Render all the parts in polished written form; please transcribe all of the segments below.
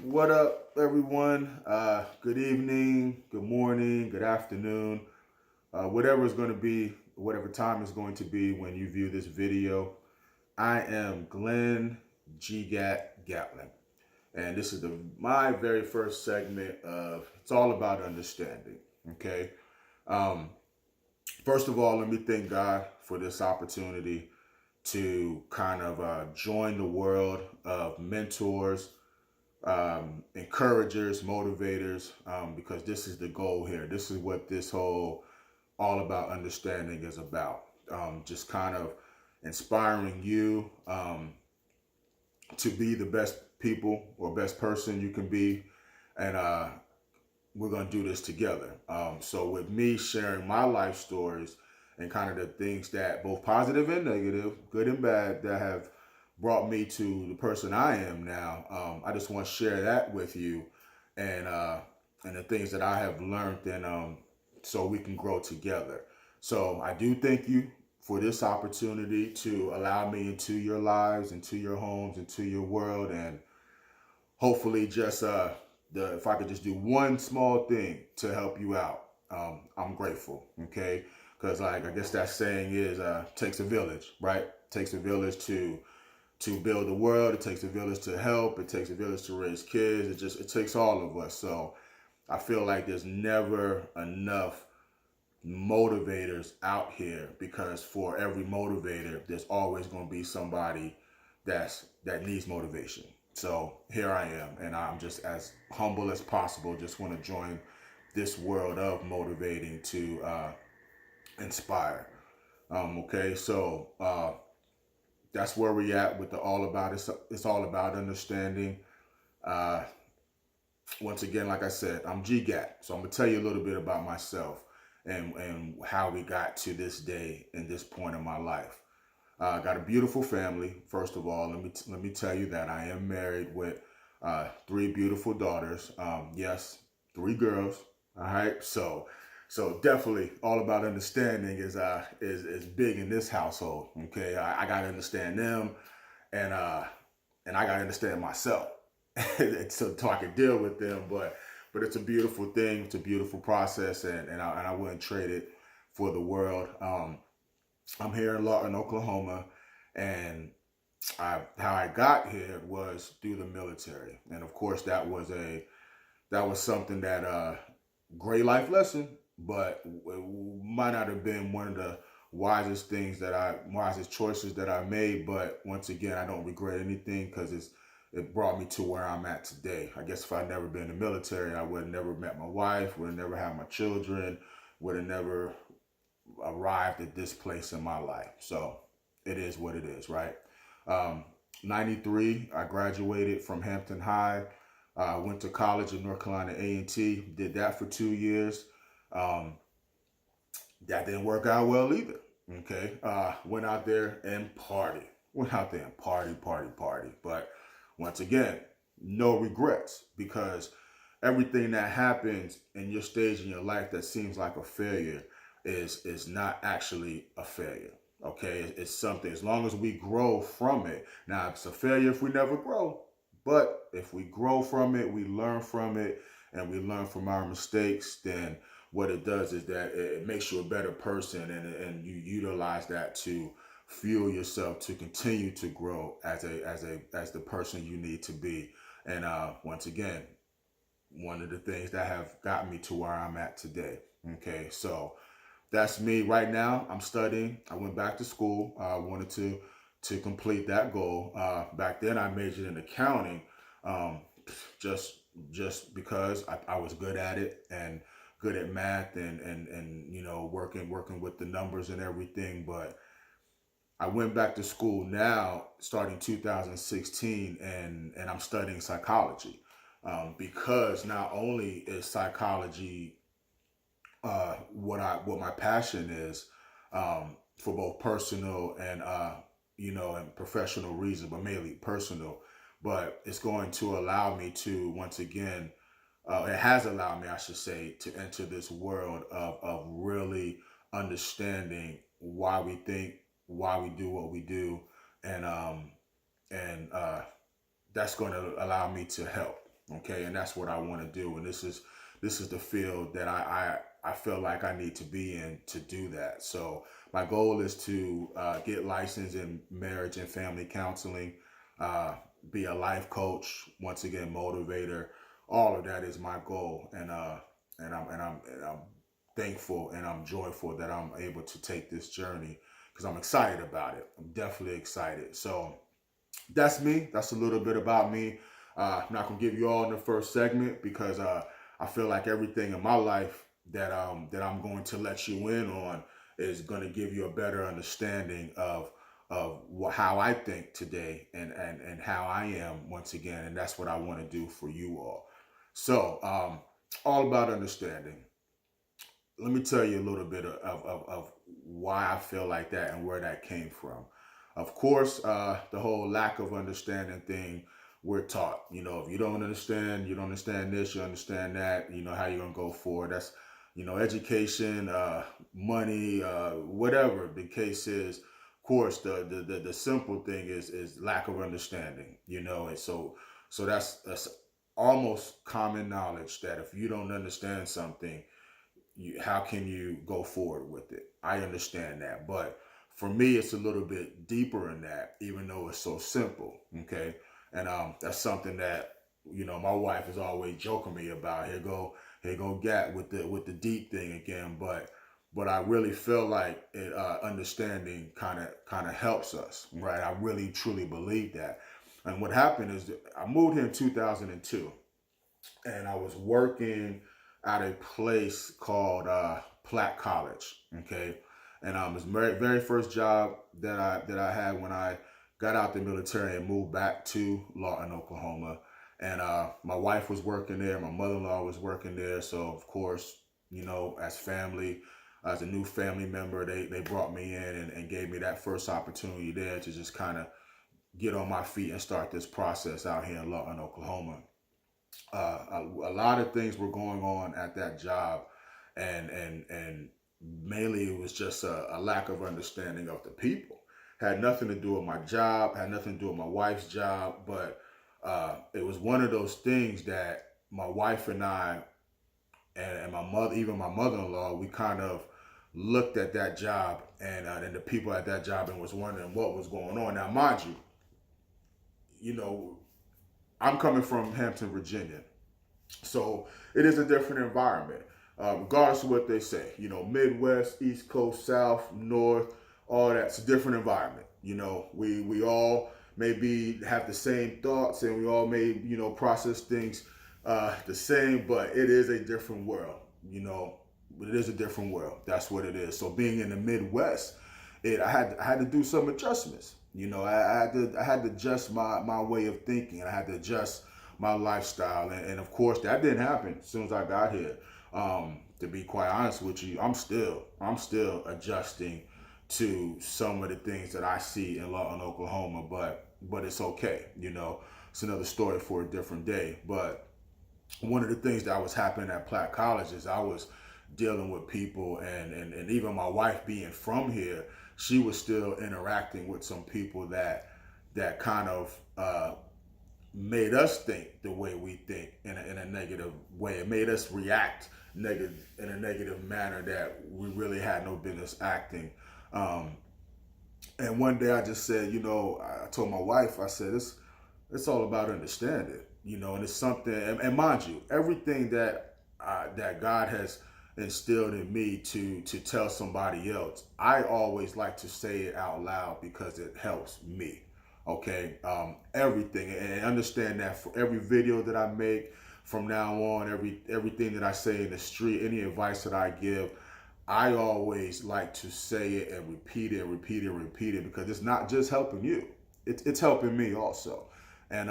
What up, everyone? Good evening, good morning, good afternoon, whatever is going to be, whatever time is going to be when you view this video. I am Glenn G.Gat Gatlin, and this is my very first segment of It's All About Understanding. Okay. Um, First of all, let me thank God for this opportunity to kind of join the world of mentors, encouragers, motivators, because this is the goal here. This is what this whole all about understanding is about. Just kind of inspiring you to be the best people or best person you can be. And we're going to do this together. So with me sharing my life stories and kind of the things that both positive and negative, good and bad, that have brought me to the person I am now. I just want to share that with you, and the things that I have learned, and so we can grow together. So I do thank you for this opportunity to allow me into your lives, into your homes, into your world, and hopefully just if I could just do one small thing to help you out, I'm grateful. Okay, because like I guess that saying is, takes a village, right? Takes a village to build the world. It takes a village to help. It takes a village to raise kids. It takes all of us. So I feel like there's never enough motivators out here, because for every motivator, there's always going to be somebody that needs motivation. So here I am, and I'm just as humble as possible. Just want to join this world of motivating to inspire. Okay, so that's where we at with the all about. It's all about understanding. Uh, Once again, like I said, I'm G.Gat. So I'm gonna tell you a little bit about myself and how we got to this day and this point in my life. I got a beautiful family. First of all, let me tell you that I am married with three beautiful daughters. Yes, three girls. All right, so definitely all about understanding is big in this household. Okay, I gotta understand them, and and I gotta understand myself, so I can deal with them. But it's a beautiful thing. It's a beautiful process, and I wouldn't trade it for the world. I'm here in Lawton, Oklahoma, and how I got here was through the military, and of course that was something that great life lesson, but it might not have been one of the wisest choices that I made. But once again, I don't regret anything, because it brought me to where I'm at today. I guess if I'd never been in the military, I would have never met my wife, would have never had my children, would have never arrived at this place in my life. So it is what it is, right? Um, 93, I graduated from Hampton High. Went to college in North Carolina A&T. Did that for 2 years. Um, that didn't work out well either. Okay. Went out there and party. Went out there and party. But once again, no regrets, because everything that happens in your stage in your life that seems like a failure is not actually a failure. Okay, it's something. As long as we grow from it. Now, it's a failure if we never grow, but if we grow from it, we learn from it, and we learn from our mistakes, then what it does is that it makes you a better person, and you utilize that to fuel yourself to continue to grow as the person you need to be. And once again, one of the things that have gotten me to where I'm at today. Okay, so that's me right now. I'm studying. I went back to school. I wanted to complete that goal. Back then, I majored in accounting, um, just because I was good at it and good at math, and working with the numbers and everything. But I went back to school now, starting 2016, and I'm studying psychology, because not only is psychology what my passion is, for both personal and and professional reasons, but mainly personal. But it's going to allow me to, once again, it has allowed me, I should say, to enter this world of really understanding why we think, why we do what we do, and and that's going to allow me to help. Okay, and that's what I want to do. And this is the field that I feel like I need to be in to do that. So my goal is to get licensed in marriage and family counseling, uh, be a life coach, once again motivator. All of that is my goal, and I'm thankful and I'm joyful that I'm able to take this journey because I'm excited about it. I'm definitely excited. So that's me. That's a little bit about me. I'm not gonna give you all in the first segment because I feel like everything in my life that I'm going to let you in on is going to give you a better understanding of how I think today and how I am once again, and that's what I want to do for you all. So all about understanding. Let me tell you a little bit of why I feel like that and where that came from. Of course, the whole lack of understanding thing we're taught. If you don't understand, you don't understand this, you understand that, how you're going to go forward. That's, education, money, whatever the case is. Of course, the simple thing is lack of understanding, and so that's almost common knowledge that if you don't understand something, how can you go forward with it? I understand that, but for me, it's a little bit deeper in that, even though it's so simple. Okay, and that's something that my wife is always joking me about. Here go, Gat with the deep thing again, but I really feel like it, understanding kind of helps us, right? I really truly believe that. And what happened is that I moved here in 2002 and I was working at a place called Platt College. Okay, and it was very first job that I had when I got out the military and moved back to Lawton, Oklahoma. And my wife was working there, my mother-in-law was working there. So of course, as family, as a new family member, they brought me in and gave me that first opportunity there to just kind of get on my feet and start this process out here in Lawton, Oklahoma. A lot of things were going on at that job, and mainly it was just a lack of understanding of the people. Had nothing to do with my job, had nothing to do with my wife's job, but it was one of those things that my wife and I and my mother, even my mother-in-law, we kind of looked at that job and the people at that job and was wondering what was going on. Now, mind you, I'm coming from Hampton, Virginia. So it is a different environment, regardless of what they say. Midwest, East Coast, South, North, all that's a different environment. We all maybe have the same thoughts and we all may process things the same, but it is a different world. It is a different world. That's what it is. So being in the Midwest, I had to do some adjustments. I had to adjust my way of thinking. I had to adjust my lifestyle, and of course that didn't happen as soon as I got here. To be quite honest with you, I'm still adjusting to some of the things that I see in Lawton, Oklahoma, but it's okay. It's another story for a different day. But one of the things that was happening at Platt College is I was dealing with people, and even my wife being from here, she was still interacting with some people that kind of made us think the way we think in a negative way. It made us react negative in a negative manner that we really had no business acting. Um, and one day I just said, I told my wife, I said, it's all about understanding, and it's something. And mind you, everything that God has instilled in me to tell somebody else, I always like to say it out loud because it helps me. Okay, everything, and understand that for every video that I make from now on, everything that I say in the street, any advice that I give, I always like to say it and repeat it, repeat it, repeat it, because it's not just helping you; it's helping me also, and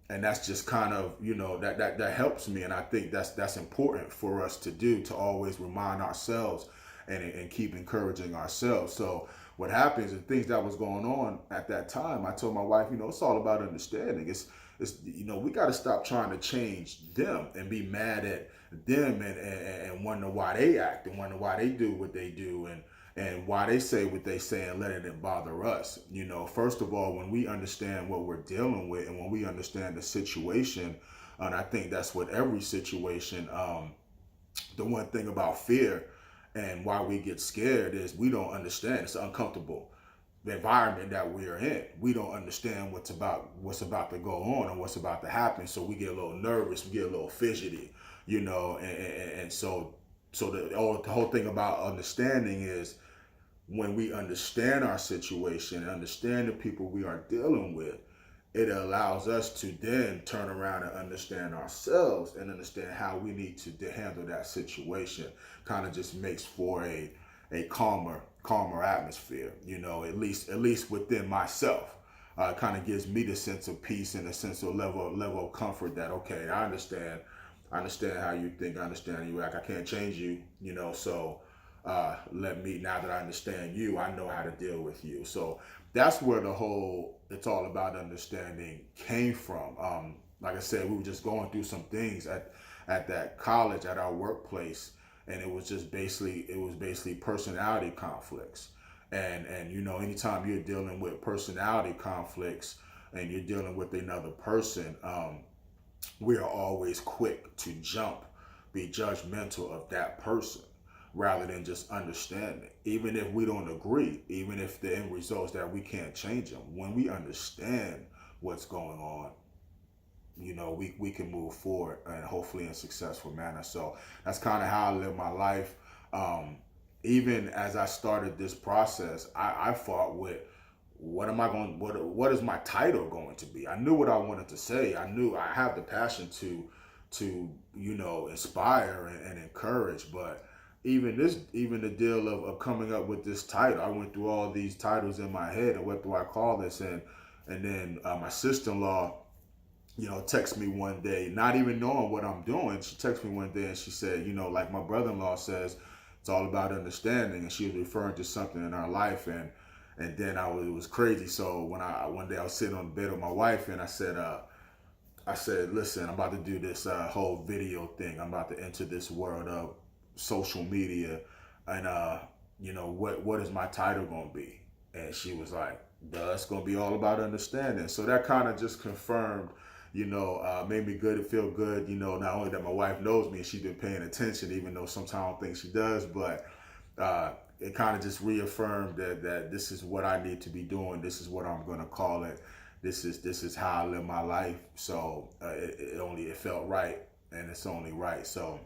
and that's just kind of that helps me, and I think that's important for us to do, to always remind ourselves and keep encouraging ourselves. So what happens and things that was going on at that time, I told my wife, it's all about understanding. It's we got to stop trying to change them and be mad at them and wonder why they act and wonder why they do what they do and why they say what they say and letting it bother us. First of all, when we understand what we're dealing with and when we understand the situation And I think that's what every situation. The one thing about fear and why we get scared is we don't understand. It's uncomfortable. The environment that we are in, we don't understand what's about to go on and what's about to happen. So we get a little nervous, we get a little fidgety, and so the whole thing about understanding is when we understand our situation and understand the people we are dealing with, it allows us to then turn around and understand ourselves and understand how we need to handle that situation. Kind of just makes for a calmer atmosphere, at least within myself. Kind of gives me the sense of peace and a sense of level of comfort that, okay, I understand how you think, I understand you act. I can't change you, so let me, now that I understand you, I know how to deal with you. So that's where the whole it's all about understanding came from. Like I said, we were just going through some things at that college, at our workplace, and it was basically personality conflicts. And anytime you're dealing with personality conflicts and you're dealing with another person, we are always quick to be judgmental of that person rather than just understanding. Even if we don't agree, even if the end result is that we can't change them, when we understand what's going on, we can move forward and hopefully in a successful manner. So that's kind of how I live my life. Even as I started this process, I fought with what is my title going to be? I knew what I wanted to say. I knew I have the passion to inspire and encourage, but even the deal of coming up with this title, I went through all these titles in my head and what do I call this? And then my sister-in-law, texted me one day, not even knowing what I'm doing. She texted me one day and she said, like my brother-in-law says, it's all about understanding. And she was referring to something in our life. And then it was crazy. So one day I was sitting on the bed with my wife and I said, listen, I'm about to do this whole video thing. I'm about to enter this world of social media. And, what is my title going to be? And she was like, duh, it's going to be all about understanding. So that kind of just confirmed, made me feel good, not only that my wife knows me and she's been paying attention, even though sometimes I don't think she does, but it kind of just reaffirmed that this is what I need to be doing. This is what I'm going to call it. This is how I live my life. So it felt right, and it's only right. So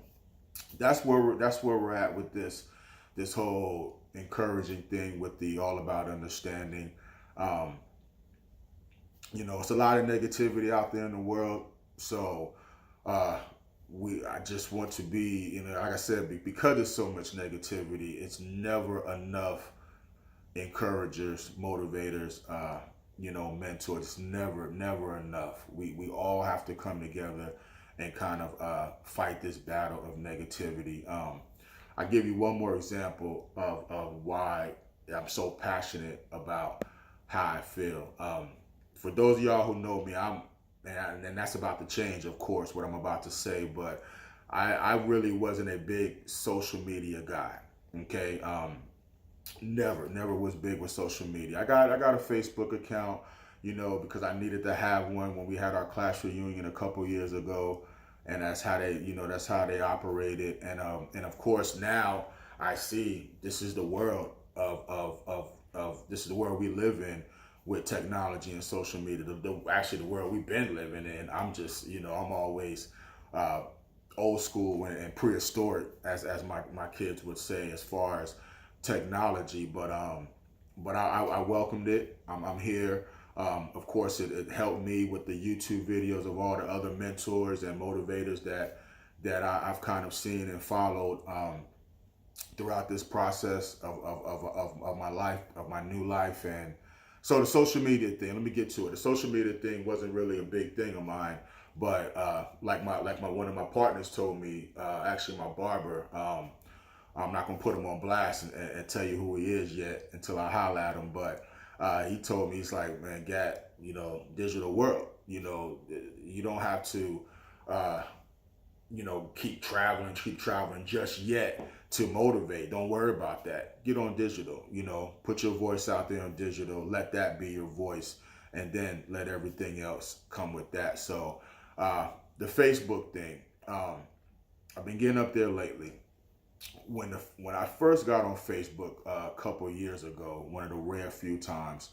that's where we're at with this whole encouraging thing with the all about understanding. It's a lot of negativity out there in the world. So I just want to be, like I said, because there's so much negativity, it's never enough encouragers, motivators, mentors. It's never enough. We all have to come together and kind of fight this battle of negativity. I give you one more example of why I'm so passionate about how I feel. For those of y'all who know me, and that's about to change, of course, what I'm about to say, but I really wasn't a big social media guy. Okay, never was big with social media. I got a Facebook account, because I needed to have one when we had our class reunion a couple years ago, and that's how they operated. And of course now I see this is the world of this is the world we live in with technology and social media. Actually the world we've been living in. I'm just I'm always old school and prehistoric, as my kids would say, as far as technology. But I welcomed it. I'm here. Of course, it helped me with the YouTube videos of all the other mentors and motivators that I've kind of seen and followed throughout this process of my life, of my new life. And so the social media thing, let me get to it. The social media thing wasn't really a big thing of mine, but like one of my partners told me, actually my barber, I'm not gonna put him on blast and tell you who he is yet until I holler at him, but he told me, he's like, man, Gat, digital world, you don't have to keep traveling just yet to motivate. Don't worry about that. Get on digital, put your voice out there on digital, let that be your voice, and then let everything else come with that. So the Facebook thing. I've been getting up there lately. When I first got on Facebook a couple of years ago, one of the rare few times,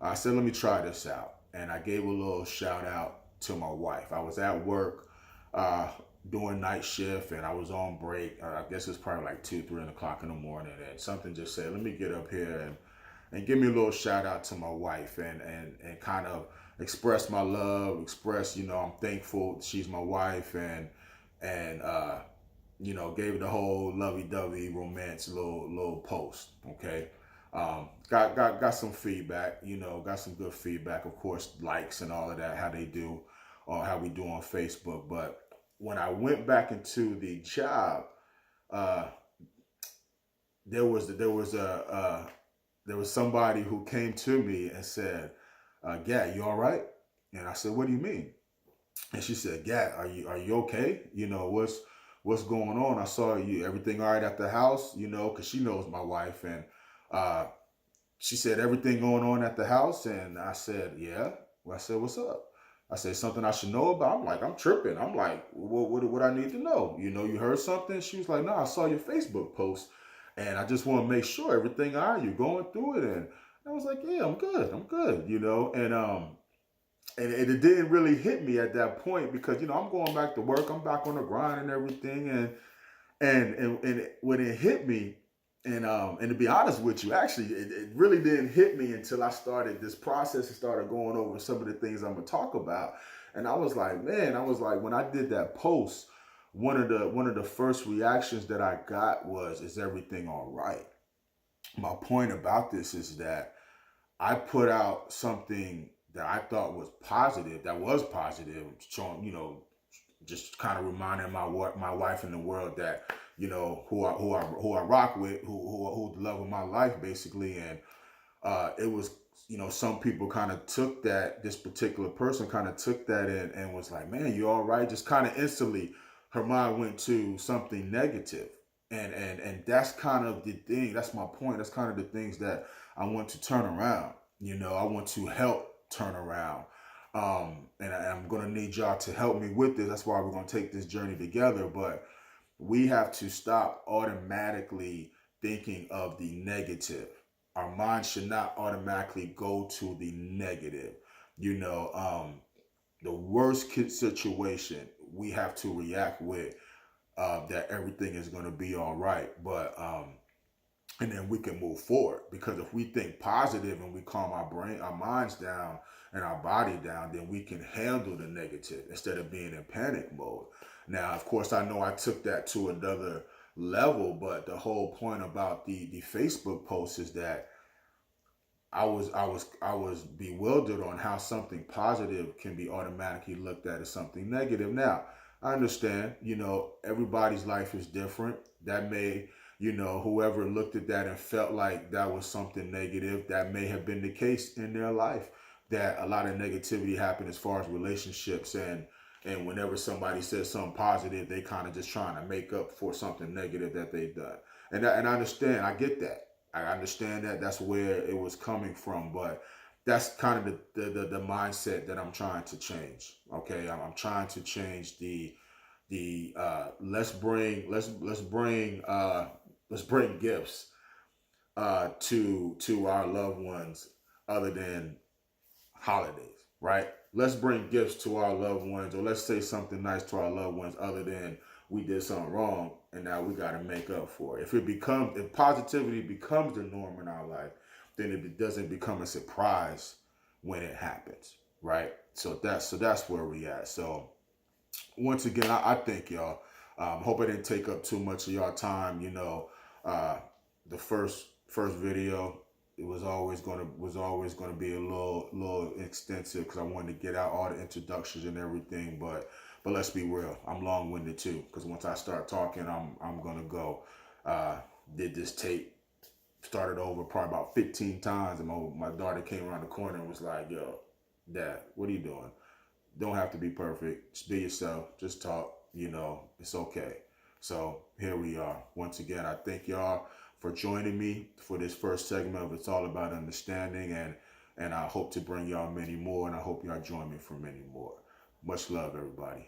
I said, let me try this out. And I gave a little shout out to my wife. I was at work uh, doing night shift and I was on break. I guess it's probably like 2, 3 o'clock in the morning. And something just said, let me get up here and give me a little shout out to my wife and kind of express my love, express, I'm thankful she's my wife and gave it the whole lovey-dovey romance little post. Okay. Got some feedback, got some good feedback, of course, likes and all of that, how they do or how we do on Facebook. But when I went back into the job, uh, there was somebody who came to me and said, Gat, you all right? And I said, what do you mean? And she said, Gat, are you okay? What's going on? I saw you, everything all right at the house, because she knows my wife. And uh, she said, everything going on at the house? And I said, yeah. Well, I said, what's up? I said, something I should know about? I'm like, I'm tripping. I'm like, what I need to know? You heard something? She was like, no, I saw your Facebook post. And I just want to make sure everything all right, you're going through it. And I was like, yeah, I'm good, and it didn't really hit me at that point because, I'm going back to work. I'm back on the grind and everything. And when it hit me, and to be honest with you, actually, it really didn't hit me until I started this process and started going over some of the things I'm gonna talk about. And I was like, man, when I did that post, one of the first reactions that I got was, "Is everything all right?" My point about this is that I put out something that I thought was positive, showing, just kind of reminding my wife and the world that who I rock with, who the love of my life basically. And it was, some people kind of took that, this particular person kind of took that and was like, man, you all right? Just kind of instantly her mind went to something negative. And that's kind of the thing, that's my point, that's kind of the things that I want to turn around. I want to help turn around. And I'm going to need y'all to help me with this. That's why we're going to take this journey together. But we have to stop automatically thinking of the negative. Our mind should not automatically go to the negative. The worst situation, we have to react with that everything is going to be all right. But and then we can move forward, because if we think positive and we calm our minds down and our body down, then we can handle the negative instead of being in panic mode. Now, of course, I know I took that to another level, but the whole point about the Facebook post is that I was bewildered on how something positive can be automatically looked at as something negative. Now, I understand, everybody's life is different. That may, whoever looked at that and felt like that was something negative, that may have been the case in their life, that a lot of negativity happened as far as relationships, and whenever somebody says something positive, they kind of just trying to make up for something negative that they've done. And I understand, I get that. I understand that that's where it was coming from, but that's kind of the mindset that I'm trying to change. Okay, I'm trying to change the let's bring gifts to our loved ones other than holidays, right? Let's bring gifts to our loved ones, or let's say something nice to our loved ones other than we did something wrong and now we got to make up for it. If positivity becomes the norm in our life, then it doesn't become a surprise when it happens, right? So that's where we at. So once again, I thank y'all. Hope I didn't take up too much of y'all time. The first video, it was always gonna be a little extensive because I wanted to get out all the introductions and everything. But let's be real, I'm long winded too, because once I start talking, I'm gonna go. Did this tape, started over probably about 15 times, and my daughter came around the corner and was like, "Yo, Dad, what are you doing? Don't have to be perfect. Just be yourself. Just talk. It's okay." So here we are. Once again, I thank y'all for joining me for this first segment of It's All About Understanding, and I hope to bring y'all many more, and I hope y'all join me for many more. Much love, everybody.